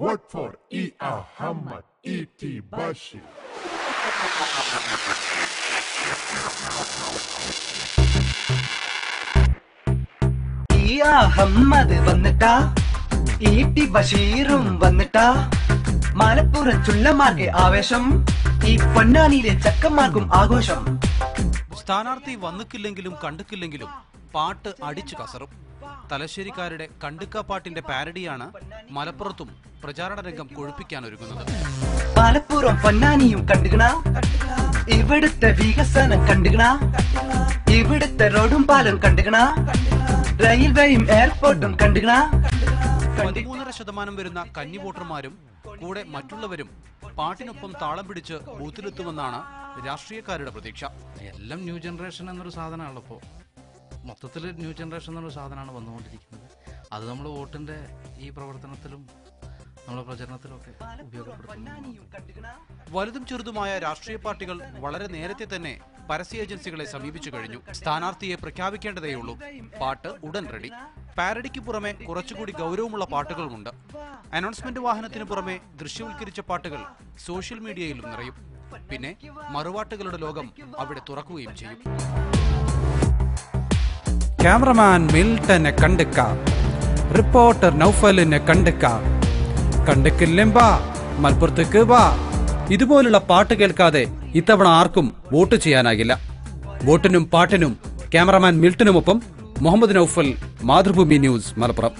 Vote for E. Ahmad E.T. Bashir. E. Ahmad വന്നിട്ടാ E.T. ബഷീറും വന്നിട്ടാ മലപ്പുറം ചുള്ളന്മാർക്ക് ആവേശം ഈ പൊന്നാനിയിലെ ചക്കന്മാർക്കും ആഘോഷം. സ്ഥാനാർത്ഥി വന്നിക്കില്ലെങ്കിലും കണ്ടുക്കില്ലെങ്കിലും പാട്ട് അടിച്ചു കസറും. തലശ്ശേരിക്കാരുടെ കണ്ടുക്കാപ്പാട്ടിന്റെ പാരഡിയാണ് മലപ്പുറത്തും പ്രചാരണ രംഗം കൊഴുപ്പിക്കാനൊരുങ്ങുന്നത്. മലപ്പുറം പൊന്നാനിയും കണ്ടുകണ, ഇവിടുത്തെ വികസനം കണ്ടുകണ, ഇവിടുത്തെ റോഡും പാലം കണ്ടുകണ, റെയിൽവേയും എയർപോർട്ടും കണ്ടുകണ. 13.5% വരുന്ന കന്നി വോട്ടർമാരും കൂടെ മറ്റുള്ളവരും പാട്ടിനൊപ്പം താളം പിടിച്ച് ബൂത്തിലെത്തുമെന്നാണ് രാഷ്ട്രീയക്കാരുടെ പ്രതീക്ഷ. എല്ലാം ന്യൂ ജനറേഷൻ എന്നൊരു സാധനമാണല്ലോ. ഇപ്പോൾ മൊത്തത്തിൽ ന്യൂ ജനറേഷൻ എന്നൊരു സാധനമാണ് വന്നുകൊണ്ടിരിക്കുന്നത്. അത് നമ്മൾ വോട്ടിൻ്റെ ഈ പ്രവർത്തനത്തിലും നമ്മുടെ പ്രചരണത്തിലും ഒക്കെ ഉപയോഗപ്പെടുത്തുന്നു. വലുതും ചെറുതുമായ രാഷ്ട്രീയ പാർട്ടികൾ വളരെ നേരത്തെ തന്നെ പരസ്യ ഏജൻസികളെ സമീപിച്ചു കഴിഞ്ഞു. സ്ഥാനാർത്ഥിയെ പ്രഖ്യാപിക്കേണ്ടതേയുള്ളൂ. പാട്ട് ഉടൻ റെഡി. പാരഡിക്ക് പുറമെ കുറച്ചുകൂടി ഗൗരവമുള്ള പാട്ടുകളുമുണ്ട്. അനൗൺസ്മെന്റ് വാഹനത്തിന് പുറമെ ദൃശ്യവൽക്കരിച്ച പാട്ടുകൾ സോഷ്യൽ മീഡിയയിലും നിറയും. പിന്നെ മറുപാട്ടുകളുടെ ലോകം അവിടെ തുറക്കുകയും ചെയ്യും. ക്യാമറമാൻ മിൽട്ടനെ കണ്ടുക്ക, റിപ്പോർട്ടർ നൗഫലിനെ കണ്ടുക്ക, കണ്ടുക്കില്ലും വാ മലപ്പുറത്തേക്ക് വാ. ഇതുപോലുള്ള പാട്ട് കേൾക്കാതെ ഇത്തവണ ആർക്കും വോട്ട് ചെയ്യാനാകില്ല. വോട്ടിനും പാട്ടിനും ക്യാമറമാൻ മിൽട്ടനുമൊപ്പം മുഹമ്മദ് നൗഫൽ, മാതൃഭൂമി ന്യൂസ്, മലപ്പുറം.